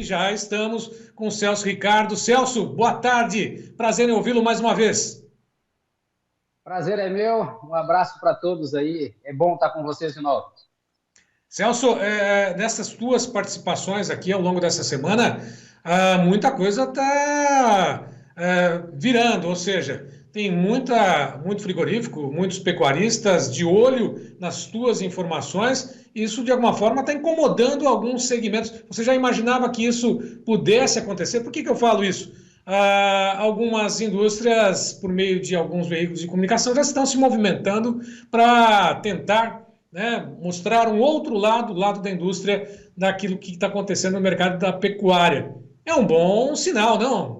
já estamos com o Celso Ricardo. Celso, boa tarde. Prazer em ouvi-lo mais uma vez. Prazer é meu. Um abraço para todos aí. É bom estar com vocês de novo. Celso, nessas tuas participações aqui ao longo dessa semana, muita coisa está virando, ou seja, tem muito frigorífico, muitos pecuaristas de olho nas tuas informações, e isso de alguma forma está incomodando alguns segmentos. Você já imaginava que isso pudesse acontecer? Por que eu falo isso? Algumas indústrias, por meio de alguns veículos de comunicação, já estão se movimentando para tentar, né, mostrar um outro lado, o lado da indústria, daquilo que está acontecendo no mercado da pecuária. É um bom sinal, não?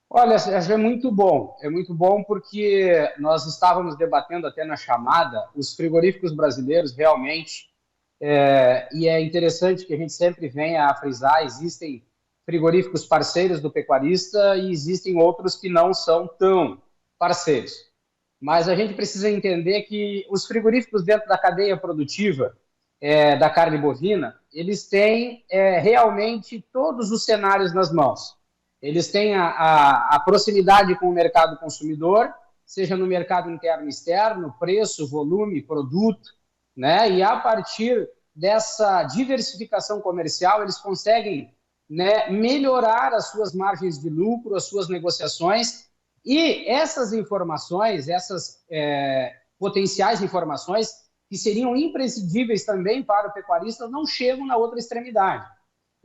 Olha, é muito bom porque nós estávamos debatendo até na chamada os frigoríficos brasileiros realmente, e é interessante que a gente sempre venha a frisar, existem frigoríficos parceiros do pecuarista e existem outros que não são tão parceiros. Mas a gente precisa entender que os frigoríficos dentro da cadeia produtiva da carne bovina, eles têm realmente todos os cenários nas mãos. Eles têm a proximidade com o mercado consumidor, seja no mercado interno e externo, preço, volume, produto, né? E a partir dessa diversificação comercial, eles conseguem, né, melhorar as suas margens de lucro, as suas negociações, e essas informações, essas potenciais informações que seriam imprescindíveis também para o pecuarista, não chegam na outra extremidade.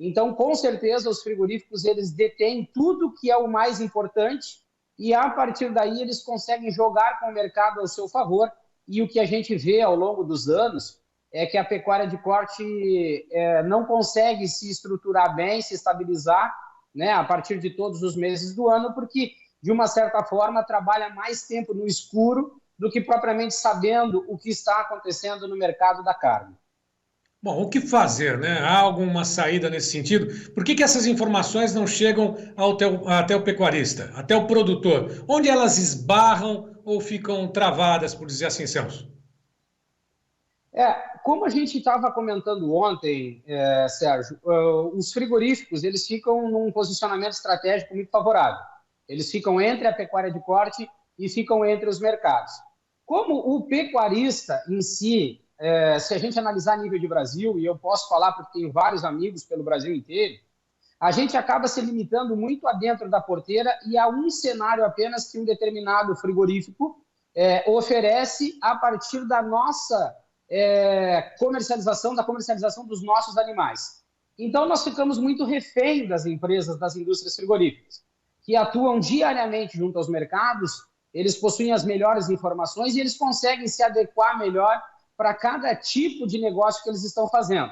Então, com certeza, os frigoríficos eles detêm tudo que é o mais importante e, a partir daí, eles conseguem jogar com o mercado ao seu favor. E o que a gente vê ao longo dos anos é que a pecuária de corte não consegue se estruturar bem, se estabilizar, né, a partir de todos os meses do ano, porque, de uma certa forma, trabalha mais tempo no escuro do que propriamente sabendo o que está acontecendo no mercado da carne. Bom, o que fazer, né? Há alguma saída nesse sentido? Por que essas informações não chegam até o pecuarista, até o produtor? Onde elas esbarram ou ficam travadas, por dizer assim, Celso? Como a gente estava comentando ontem, Sérgio, os frigoríficos eles ficam num posicionamento estratégico muito favorável. Eles ficam entre a pecuária de corte e ficam entre os mercados. Como o pecuarista em si, se a gente analisar a nível de Brasil, e eu posso falar porque tenho vários amigos pelo Brasil inteiro, a gente acaba se limitando muito a dentro da porteira e a um cenário apenas que um determinado frigorífico oferece a partir da nossa da comercialização dos nossos animais. Então, nós ficamos muito refém das empresas, das indústrias frigoríficas, que atuam diariamente junto aos mercados, eles possuem as melhores informações e eles conseguem se adequar melhor para cada tipo de negócio que eles estão fazendo.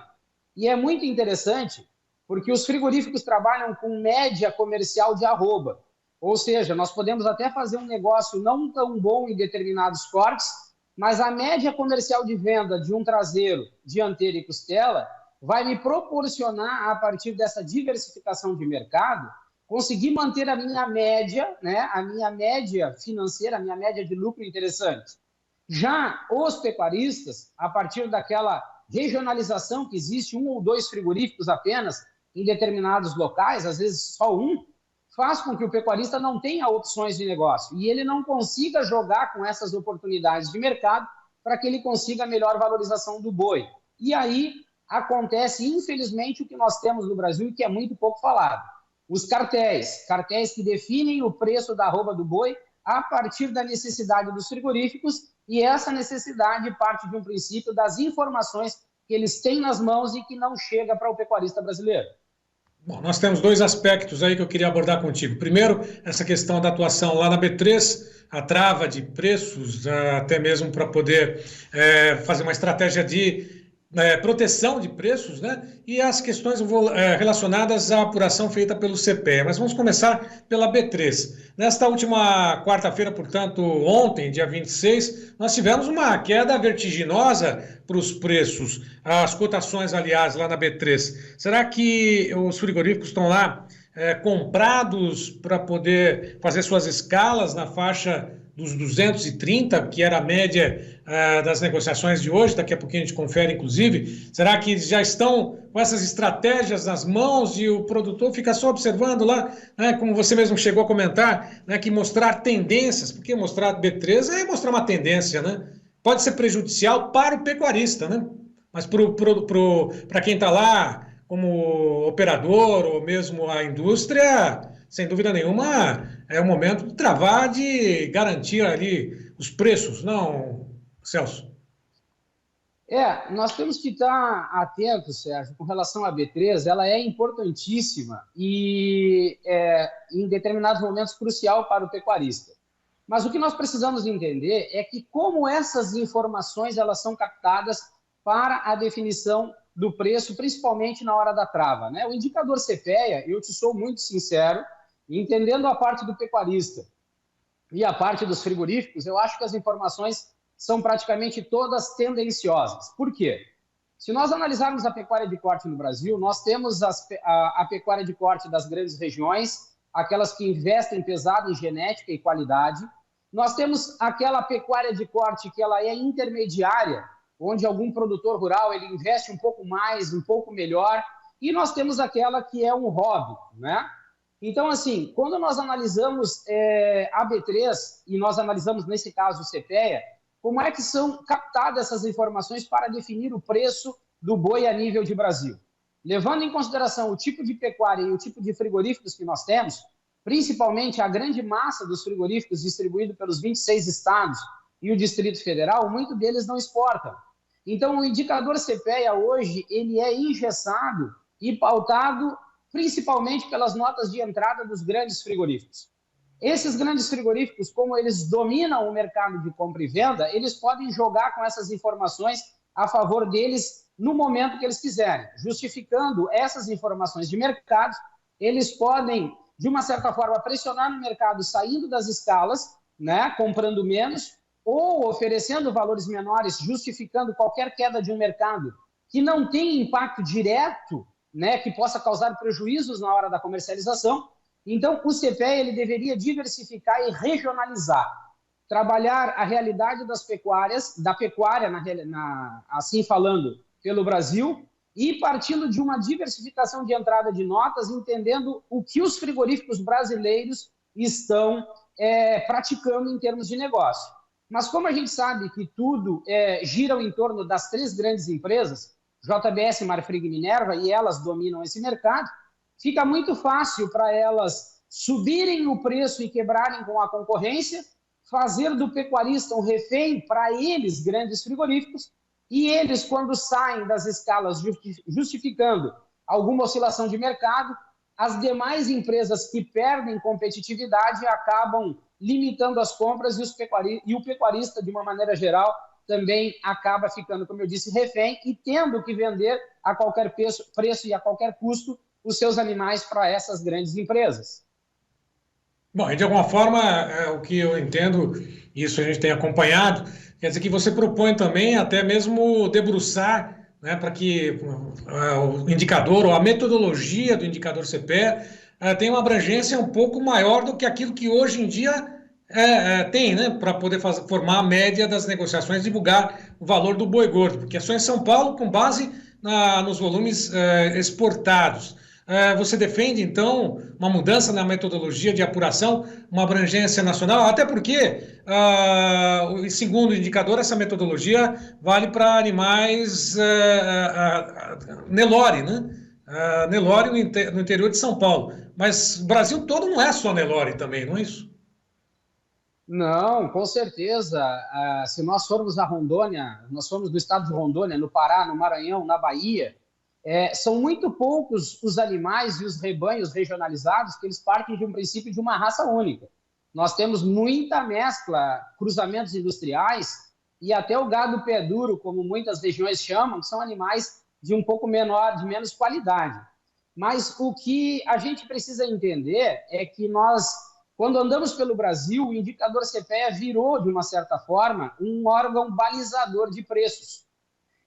E é muito interessante, porque os frigoríficos trabalham com média comercial de arroba, ou seja, nós podemos até fazer um negócio não tão bom em determinados cortes, mas a média comercial de venda de um traseiro, dianteira e costela vai me proporcionar, a partir dessa diversificação de mercado, conseguir manter a minha média, né, a minha média financeira, a minha média de lucro interessante. Já os pecuaristas, a partir daquela regionalização que existe, um ou dois frigoríficos apenas em determinados locais, às vezes só um, faz com que o pecuarista não tenha opções de negócio e ele não consiga jogar com essas oportunidades de mercado para que ele consiga a melhor valorização do boi. E aí acontece, infelizmente, o que nós temos no Brasil e que é muito pouco falado. Os cartéis que definem o preço da arroba do boi a partir da necessidade dos frigoríficos, e essa necessidade parte de um princípio das informações que eles têm nas mãos e que não chega para o pecuarista brasileiro. Bom, nós temos dois aspectos aí que eu queria abordar contigo. Primeiro, essa questão da atuação lá na B3, a trava de preços, até mesmo para poder fazer uma estratégia de proteção de preços, né? E as questões relacionadas à apuração feita pelo CPEA. Mas vamos começar pela B3. Nesta última quarta-feira, portanto, ontem, dia 26, nós tivemos uma queda vertiginosa para os preços, as cotações, aliás, lá na B3. Será que os frigoríficos estão lá comprados para poder fazer suas escalas na faixa dos 230, que era a média das negociações de hoje, daqui a pouquinho a gente confere, inclusive. Será que eles já estão com essas estratégias nas mãos e o produtor fica só observando lá, né, como você mesmo chegou a comentar, né, que mostrar tendências, porque mostrar B3 é mostrar uma tendência, né? Pode ser prejudicial para o pecuarista, né? Mas para quem está lá como operador ou mesmo a indústria, sem dúvida nenhuma, é o momento de travar, de garantir ali os preços, não, Celso? Nós temos que estar atentos, Sérgio, com relação à B3, ela é importantíssima e, em determinados momentos, crucial para o pecuarista. Mas o que nós precisamos entender é que como essas informações elas são captadas para a definição do preço, principalmente na hora da trava, né? O indicador CPEA, eu te sou muito sincero, entendendo a parte do pecuarista e a parte dos frigoríficos, eu acho que as informações são praticamente todas tendenciosas. Por quê? Se nós analisarmos a pecuária de corte no Brasil, nós temos a pecuária de corte das grandes regiões, aquelas que investem pesado em genética e qualidade. Nós temos aquela pecuária de corte que ela é intermediária, onde algum produtor rural ele investe um pouco mais, um pouco melhor, e nós temos aquela que é um hobby, né? Então, assim, quando nós analisamos a B3, e nós analisamos, nesse caso, o CPEA, como é que são captadas essas informações para definir o preço do boi a nível de Brasil? Levando em consideração o tipo de pecuária e o tipo de frigoríficos que nós temos, principalmente a grande massa dos frigoríficos distribuídos pelos 26 estados e o Distrito Federal, muito deles não exportam. Então, o indicador CPEA hoje, ele é engessado e pautado principalmente pelas notas de entrada dos grandes frigoríficos. Esses grandes frigoríficos, como eles dominam o mercado de compra e venda, eles podem jogar com essas informações a favor deles no momento que eles quiserem. Justificando essas informações de mercado, eles podem, de uma certa forma, pressionar no mercado saindo das escalas, né, comprando menos, ou oferecendo valores menores, justificando qualquer queda de um mercado que não tem impacto direto, né, que possa causar prejuízos na hora da comercialização. Então, o CPEA ele deveria diversificar e regionalizar, trabalhar a realidade das pecuárias, da pecuária, assim falando, pelo Brasil, e partindo de uma diversificação de entrada de notas, entendendo o que os frigoríficos brasileiros estão praticando em termos de negócio. Mas como a gente sabe que tudo gira em torno das três grandes empresas, JBS, Marfrig e Minerva, e elas dominam esse mercado, fica muito fácil para elas subirem o preço e quebrarem com a concorrência, fazer do pecuarista um refém para eles, grandes frigoríficos, e eles, quando saem das escalas justificando alguma oscilação de mercado, as demais empresas que perdem competitividade acabam limitando as compras e o pecuarista, de uma maneira geral, também acaba ficando, como eu disse, refém e tendo que vender a qualquer preço e a qualquer custo os seus animais para essas grandes empresas. Bom, e de alguma forma, o que eu entendo, isso a gente tem acompanhado, quer dizer que você propõe também até mesmo debruçar, né, para que o indicador ou a metodologia do indicador CPEA tenha uma abrangência um pouco maior do que aquilo que hoje em dia tem, né, para poder formar a média das negociações, divulgar o valor do boi gordo, porque é só em São Paulo com base nos volumes exportados. Você defende, então, uma mudança na metodologia de apuração, uma abrangência nacional, até porque, segundo o indicador, essa metodologia vale para animais Nelore, né? Nelore no interior de São Paulo. Mas o Brasil todo não é só Nelore também, não é isso? Não, com certeza. Se nós formos a Rondônia, nós formos do estado de Rondônia, no Pará, no Maranhão, na Bahia, são muito poucos os animais e os rebanhos regionalizados que eles partem de um princípio de uma raça única. Nós temos muita mescla, cruzamentos industriais e até o gado pé duro, como muitas regiões chamam, que são animais de um pouco menor, de menos qualidade. Mas o que a gente precisa entender é que nós, quando andamos pelo Brasil, o indicador CPEA virou, de uma certa forma, um órgão balizador de preços.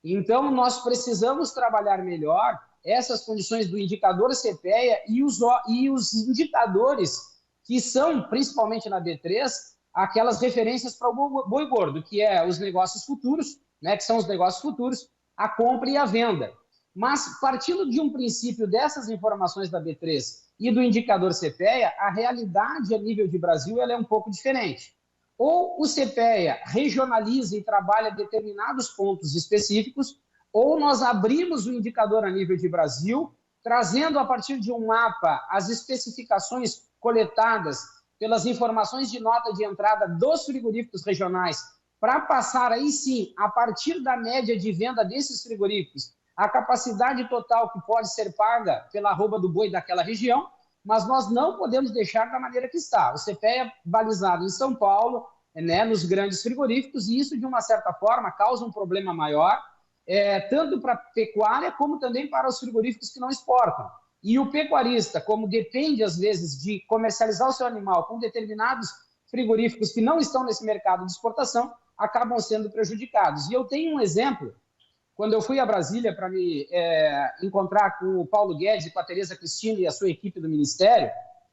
Então, nós precisamos trabalhar melhor essas condições do indicador CPEA e os indicadores que são, principalmente na B3, aquelas referências para o boi gordo, que é os negócios futuros, né, que são os negócios futuros, a compra e a venda. Mas, partindo de um princípio dessas informações da B3 e do indicador CPEA, a realidade a nível de Brasil ela é um pouco diferente. Ou o CPEA regionaliza e trabalha determinados pontos específicos, ou nós abrimos o indicador a nível de Brasil, trazendo a partir de um mapa as especificações coletadas pelas informações de nota de entrada dos frigoríficos regionais, para passar aí sim, a partir da média de venda desses frigoríficos, a capacidade total que pode ser paga pela arroba do boi daquela região, mas nós não podemos deixar da maneira que está. O CPEA balizado em São Paulo, né, nos grandes frigoríficos, e isso, de uma certa forma, causa um problema maior, tanto para a pecuária como também para os frigoríficos que não exportam. E o pecuarista, como depende, às vezes, de comercializar o seu animal com determinados frigoríficos que não estão nesse mercado de exportação, acabam sendo prejudicados. E eu tenho um exemplo. Quando eu fui a Brasília para me encontrar com o Paulo Guedes e com a Tereza Cristina e a sua equipe do Ministério,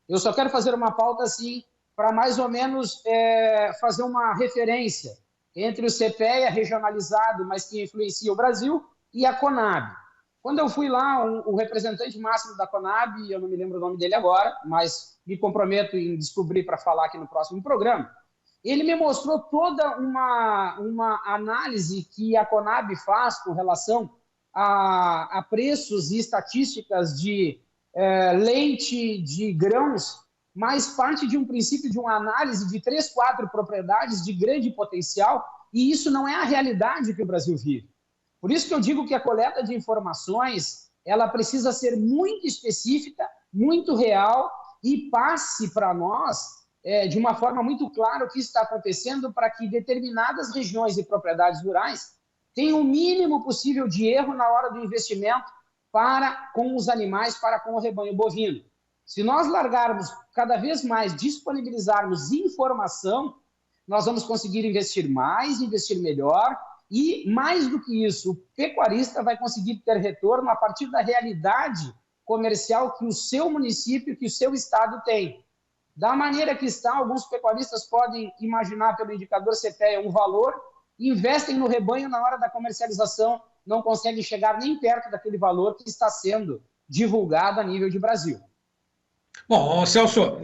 eu só quero fazer uma pauta assim, para mais ou menos fazer uma referência entre o CPEA regionalizado, mas que influencia o Brasil, e a Conab. Quando eu fui lá, o representante máximo da Conab, eu não me lembro o nome dele agora, mas me comprometo em descobrir para falar aqui no próximo programa, ele me mostrou toda uma análise que a Conab faz com relação a preços e estatísticas de leite, de grãos, mas parte de um princípio de uma análise de 3, 4 propriedades de grande potencial, e isso não é a realidade que o Brasil vive. Por isso que eu digo que a coleta de informações ela precisa ser muito específica, muito real, e passe para nós de uma forma muito clara o que está acontecendo para que determinadas regiões e propriedades rurais tenham o mínimo possível de erro na hora do investimento para com os animais, para com o rebanho bovino. Se nós largarmos cada vez mais, disponibilizarmos informação, nós vamos conseguir investir mais, investir melhor e, mais do que isso, o pecuarista vai conseguir ter retorno a partir da realidade comercial que o seu município, que o seu estado tem. Da maneira que está, alguns pecuaristas podem imaginar pelo indicador CPEA um valor, investem no rebanho na hora da comercialização, não conseguem chegar nem perto daquele valor que está sendo divulgado a nível de Brasil. Bom, Celso,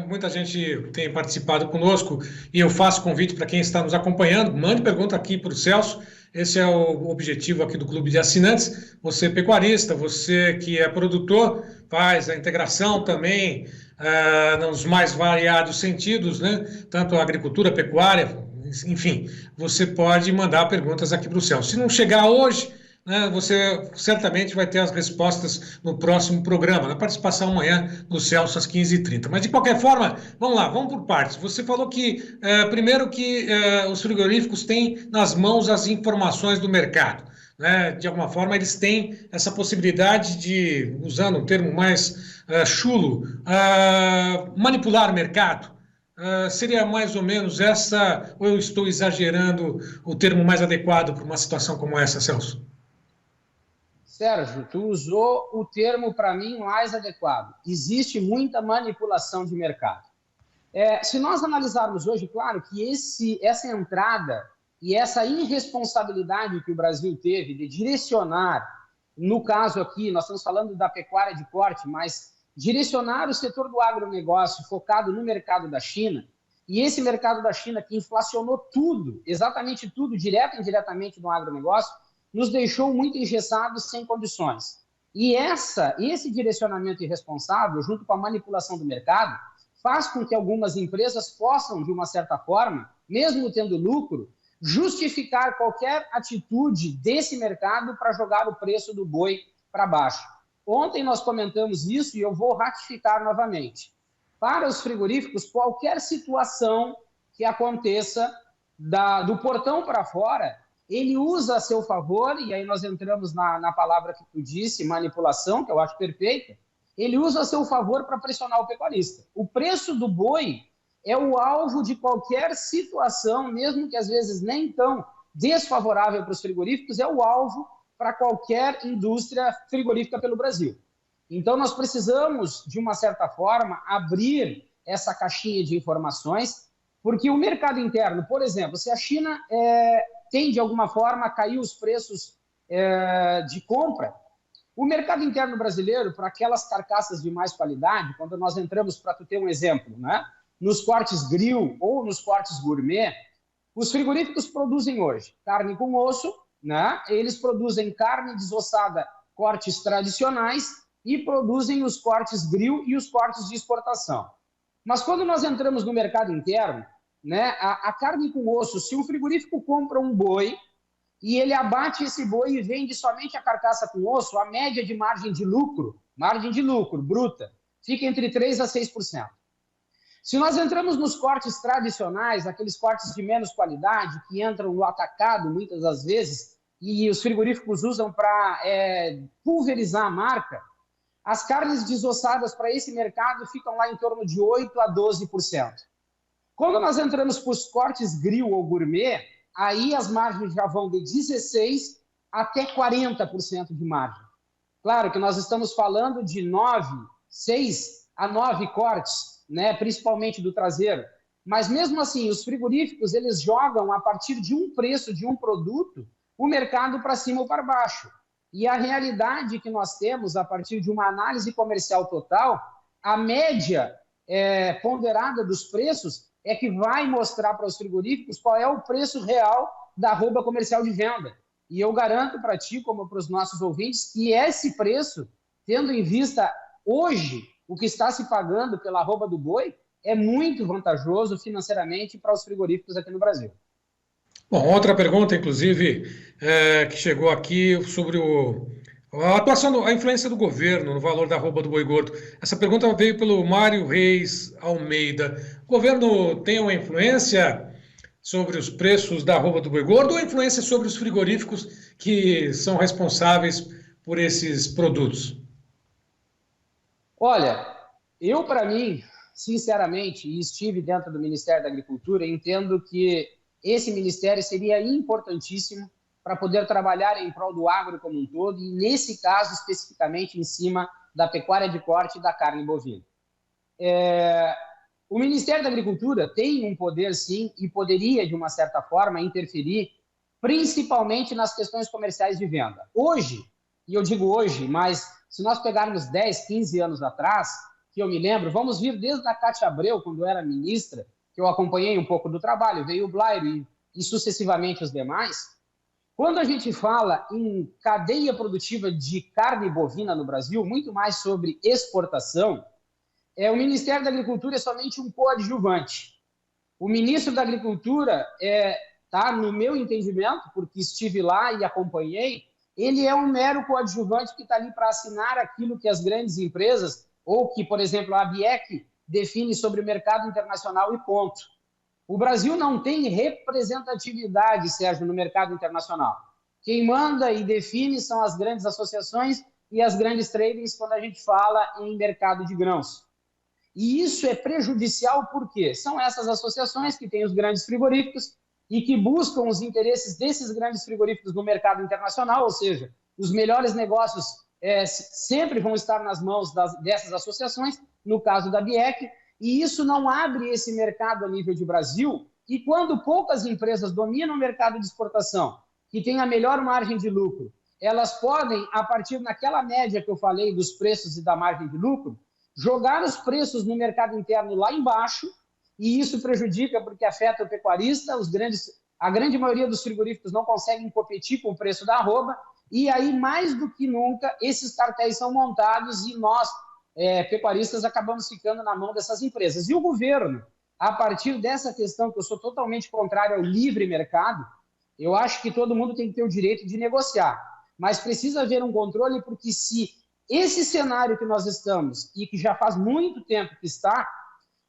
muita gente tem participado conosco e eu faço convite para quem está nos acompanhando, mande pergunta aqui para o Celso. Esse é o objetivo aqui do Clube de Assinantes. Você pecuarista, você que é produtor, faz a integração também nos mais variados sentidos, né? Tanto a agricultura, a pecuária, enfim, você pode mandar perguntas aqui para o Celso. Se não chegar hoje, né, você certamente vai ter as respostas no próximo programa, na participação amanhã do Celso às 15h30. Mas, de qualquer forma, vamos lá, vamos por partes. Você falou que, primeiro, que os frigoríficos têm nas mãos as informações do mercado. Né? De alguma forma, eles têm essa possibilidade de, usando um termo mais chulo, manipular o mercado. Seria mais ou menos essa, ou eu estou exagerando o termo mais adequado para uma situação como essa, Celso? Sérgio, tu usou o termo, para mim, mais adequado. Existe muita manipulação de mercado. Se nós analisarmos hoje, claro que essa entrada e essa irresponsabilidade que o Brasil teve de direcionar, no caso aqui, nós estamos falando da pecuária de corte, mas direcionar o setor do agronegócio focado no mercado da China, e esse mercado da China que inflacionou tudo, exatamente tudo, direto e indiretamente no agronegócio, nos deixou muito engessados, sem condições. E esse direcionamento irresponsável, junto com a manipulação do mercado, faz com que algumas empresas possam, de uma certa forma, mesmo tendo lucro, justificar qualquer atitude desse mercado para jogar o preço do boi para baixo. Ontem nós comentamos isso e eu vou ratificar novamente. Para os frigoríficos, qualquer situação que aconteça do portão para fora, ele usa a seu favor, e aí nós entramos na palavra que tu disse, manipulação, que eu acho perfeita, ele usa a seu favor para pressionar o pecuarista. O preço do boi é o alvo de qualquer situação, mesmo que às vezes nem tão desfavorável para os frigoríficos, é o alvo para qualquer indústria frigorífica pelo Brasil. Então nós precisamos, de uma certa forma, abrir essa caixinha de informações, Porque o mercado interno, por exemplo, se a China tem, de alguma forma, a cair os preços de compra, o mercado interno brasileiro, para aquelas carcaças de mais qualidade, quando nós entramos, para tu ter um exemplo, né, nos cortes grill ou nos cortes gourmet, os frigoríficos produzem hoje carne com osso, né, eles produzem carne desossada, cortes tradicionais, e produzem os cortes grill e os cortes de exportação. Mas quando nós entramos no mercado interno, né, a carne com osso, se um frigorífico compra um boi e ele abate esse boi e vende somente a carcaça com osso, a média de margem de lucro bruta, fica entre 3% a 6%. Se nós entramos nos cortes tradicionais, aqueles cortes de menos qualidade, que entram no atacado muitas das vezes, e os frigoríficos usam para pulverizar a marca, as carnes desossadas para esse mercado ficam lá em torno de 8% a 12%. Quando nós entramos para os cortes grill ou gourmet, aí as margens já vão de 16% até 40% de margem. Claro que nós estamos falando de 6 a 9 cortes, né, principalmente do traseiro. Mas mesmo assim, os frigoríficos eles jogam a partir de um preço de um produto o mercado para cima ou para baixo. E a realidade que nós temos, a partir de uma análise comercial total, a média ponderada dos preços é que vai mostrar para os frigoríficos qual é o preço real da arroba comercial de venda. E eu garanto para ti, como para os nossos ouvintes, que esse preço, tendo em vista hoje o que está se pagando pela arroba do boi, é muito vantajoso financeiramente para os frigoríficos aqui no Brasil. Bom, outra pergunta, inclusive, que chegou aqui sobre a atuação, a influência do governo no valor da arroba do boi gordo. Essa pergunta veio pelo Mário Reis Almeida. O governo tem uma influência sobre os preços da arroba do boi gordo ou influência sobre os frigoríficos que são responsáveis por esses produtos? Olha, eu, para mim, sinceramente, e estive dentro do Ministério da Agricultura, entendo que esse ministério seria importantíssimo para poder trabalhar em prol do agro como um todo e, nesse caso, especificamente em cima da pecuária de corte e da carne bovina. O Ministério da Agricultura tem um poder, sim, e poderia, de uma certa forma, interferir, principalmente nas questões comerciais de venda. Hoje, e eu digo hoje, mas se nós pegarmos 10, 15 anos atrás, que eu me lembro, vamos vir desde a Cátia Abreu, quando era ministra, que eu acompanhei um pouco do trabalho, veio o Blairo e sucessivamente os demais. Quando a gente fala em cadeia produtiva de carne bovina no Brasil, muito mais sobre exportação, o Ministério da Agricultura é somente um coadjuvante. O ministro da Agricultura, no meu entendimento, porque estive lá e acompanhei, ele é um mero coadjuvante que está ali para assinar aquilo que as grandes empresas, ou que, por exemplo, a ABIEC define sobre o mercado internacional e ponto. O Brasil não tem representatividade, Sérgio, no mercado internacional. Quem manda e define são as grandes associações e as grandes tradings quando a gente fala em mercado de grãos. E isso é prejudicial porque são essas associações que têm os grandes frigoríficos e que buscam os interesses desses grandes frigoríficos no mercado internacional, ou seja, os melhores negócios sempre vão estar nas mãos dessas associações, no caso da ABIEC, e isso não abre esse mercado a nível de Brasil, e quando poucas empresas dominam o mercado de exportação, que tem a melhor margem de lucro, elas podem, a partir daquela média que eu falei dos preços e da margem de lucro, jogar os preços no mercado interno lá embaixo, e isso prejudica porque afeta o pecuarista, a grande maioria dos frigoríficos não conseguem competir com o preço da arroba, e aí, mais do que nunca, esses cartéis são montados e nós, pecuaristas, acabamos ficando na mão dessas empresas. E o governo, a partir dessa questão, que eu sou totalmente contrário ao livre mercado, eu acho que todo mundo tem que ter o direito de negociar, mas precisa haver um controle, porque se esse cenário que nós estamos, e que já faz muito tempo que está,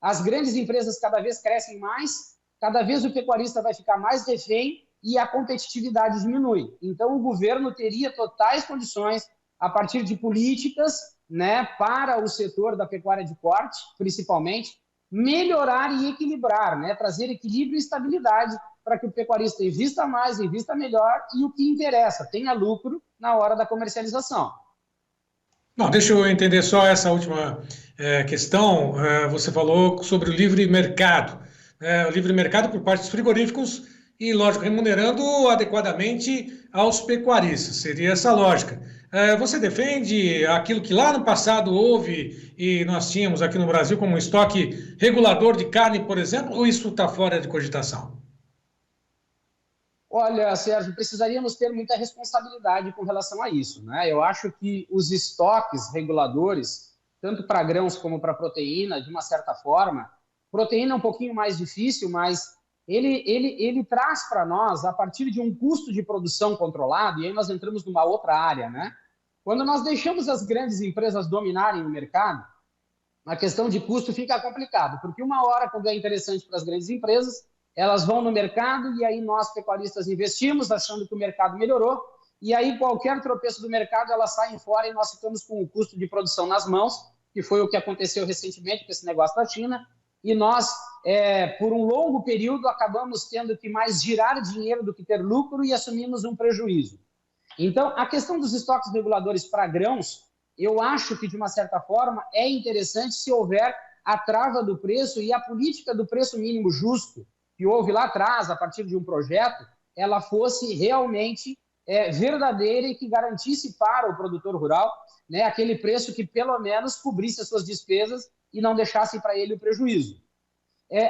as grandes empresas cada vez crescem mais, cada vez o pecuarista vai ficar mais refém e a competitividade diminui. Então, o governo teria totais condições, a partir de políticas, né, para o setor da pecuária de corte, principalmente, melhorar e equilibrar, né, trazer equilíbrio e estabilidade para que o pecuarista invista mais, invista melhor e o que interessa, tenha lucro na hora da comercialização. Não, deixa eu entender só essa última questão. Você falou sobre o livre mercado. o livre mercado por parte dos frigoríficos e, lógico, remunerando adequadamente aos pecuaristas. Seria essa a lógica. Você defende aquilo que lá no passado houve e nós tínhamos aqui no Brasil como um estoque regulador de carne, por exemplo, ou isso está fora de cogitação? Olha, Sérgio, precisaríamos ter muita responsabilidade com relação a isso, né? Eu acho que os estoques reguladores, tanto para grãos como para proteína, de uma certa forma, proteína é um pouquinho mais difícil, mas ele traz para nós, a partir de um custo de produção controlado, e aí nós entramos numa outra área, né? Quando nós deixamos as grandes empresas dominarem o mercado, a questão de custo fica complicado, porque uma hora, quando é interessante para as grandes empresas, elas vão no mercado e aí nós, pecuaristas, investimos achando que o mercado melhorou e aí qualquer tropeço do mercado, elas saem fora e nós ficamos com o custo de produção nas mãos, que foi o que aconteceu recentemente com esse negócio da China, e nós, por um longo período, acabamos tendo que mais girar dinheiro do que ter lucro e assumimos um prejuízo. Então, a questão dos estoques reguladores para grãos, eu acho que, de uma certa forma, é interessante se houver a trava do preço e a política do preço mínimo justo, que houve lá atrás, a partir de um projeto, ela fosse realmente verdadeira e que garantisse para o produtor rural, né, aquele preço que, pelo menos, cobrisse as suas despesas e não deixasse para ele o prejuízo.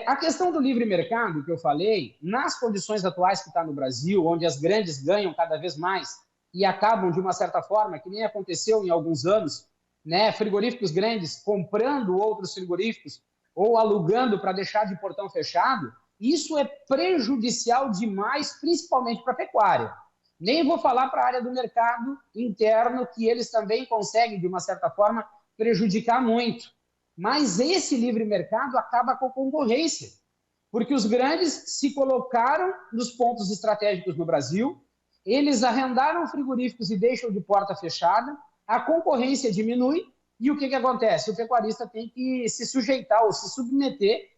A questão do livre mercado, que eu falei, nas condições atuais que está no Brasil, onde as grandes ganham cada vez mais e acabam, de uma certa forma, que nem aconteceu em alguns anos, né, frigoríficos grandes comprando outros frigoríficos ou alugando para deixar de portão fechado, isso é prejudicial demais, principalmente para a pecuária. Nem vou falar para a área do mercado interno, que eles também conseguem, de uma certa forma, prejudicar muito. Mas esse livre mercado acaba com a concorrência, porque os grandes se colocaram nos pontos estratégicos no Brasil, eles arrendaram frigoríficos e deixam de porta fechada, a concorrência diminui e o que acontece? O pecuarista tem que se sujeitar ou se submeter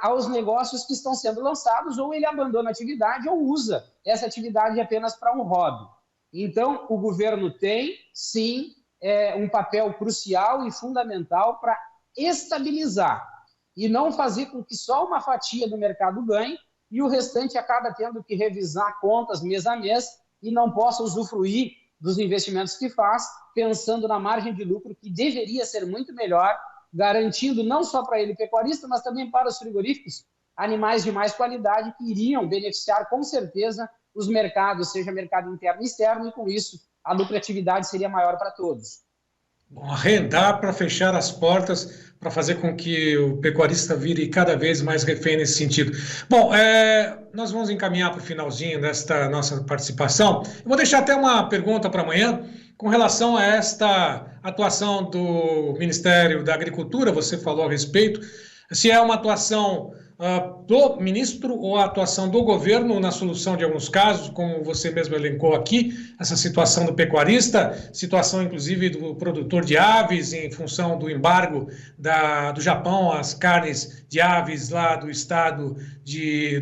aos negócios que estão sendo lançados, ou ele abandona a atividade ou usa essa atividade apenas para um hobby. Então, o governo tem, sim, um papel crucial e fundamental para estabilizar e não fazer com que só uma fatia do mercado ganhe e o restante acaba tendo que revisar contas mês a mês e não possa usufruir dos investimentos que faz, pensando na margem de lucro que deveria ser muito melhor, garantindo não só para ele pecuarista, mas também para os frigoríficos animais de mais qualidade que iriam beneficiar com certeza os mercados, seja mercado interno e externo, e com isso a lucratividade seria maior para todos. Bom, arrendar para fechar as portas, para fazer com que o pecuarista vire cada vez mais refém nesse sentido. Bom, nós vamos encaminhar para o finalzinho desta nossa participação. Eu vou deixar até uma pergunta para amanhã com relação a esta atuação do Ministério da Agricultura, você falou a respeito, se é uma atuação do ministro ou a atuação do governo na solução de alguns casos, como você mesmo elencou aqui, essa situação do pecuarista, situação inclusive do produtor de aves em função do embargo do Japão às carnes de aves lá do estado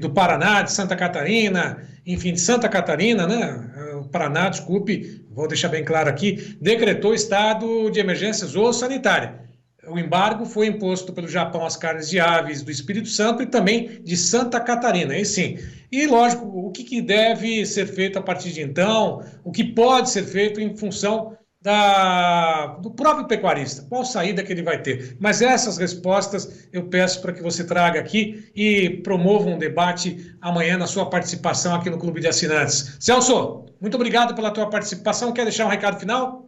do Paraná, de Santa Catarina, enfim, de Santa Catarina, né? O Paraná, desculpe, vou deixar bem claro aqui, decretou estado de emergência zoossanitária. O embargo foi imposto pelo Japão às carnes de aves do Espírito Santo e também de Santa Catarina, aí sim. E, lógico, o que deve ser feito a partir de então, o que pode ser feito em função do próprio pecuarista, qual saída que ele vai ter. Mas essas respostas eu peço para que você traga aqui e promova um debate amanhã na sua participação aqui no Clube de Assinantes. Celso, muito obrigado pela tua participação. Quer deixar um recado final?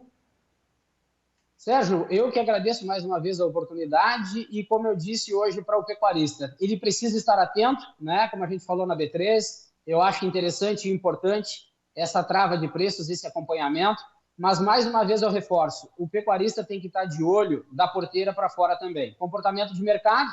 Sérgio, eu que agradeço mais uma vez a oportunidade e, como eu disse hoje para o pecuarista, ele precisa estar atento, né? Como a gente falou na B3, eu acho interessante e importante essa trava de preços, esse acompanhamento, mas mais uma vez eu reforço, o pecuarista tem que estar de olho da porteira para fora também. Comportamento de mercado,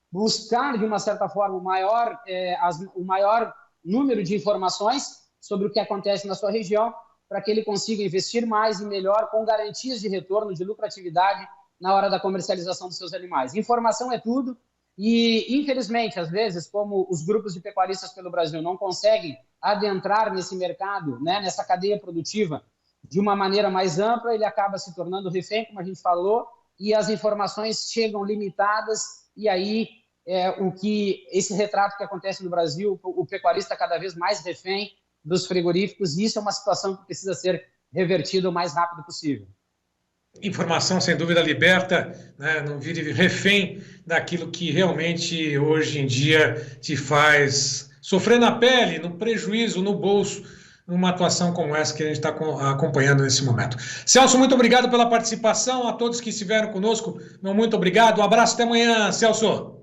buscar de uma certa forma o maior número de informações sobre o que acontece na sua região, para que ele consiga investir mais e melhor com garantias de retorno, de lucratividade na hora da comercialização dos seus animais. Informação é tudo e, infelizmente, às vezes, como os grupos de pecuaristas pelo Brasil não conseguem adentrar nesse mercado, né, nessa cadeia produtiva de uma maneira mais ampla, ele acaba se tornando refém, como a gente falou, e as informações chegam limitadas e aí esse retrato que acontece no Brasil, o pecuarista cada vez mais refém dos frigoríficos, e isso é uma situação que precisa ser revertida o mais rápido possível. Informação, sem dúvida, liberta, né? Não vire refém daquilo que realmente hoje em dia te faz sofrer na pele, no prejuízo, no bolso, numa atuação como essa que a gente está acompanhando nesse momento. Celso, muito obrigado pela participação. A todos que estiveram conosco, meu muito obrigado. Um abraço, até amanhã, Celso.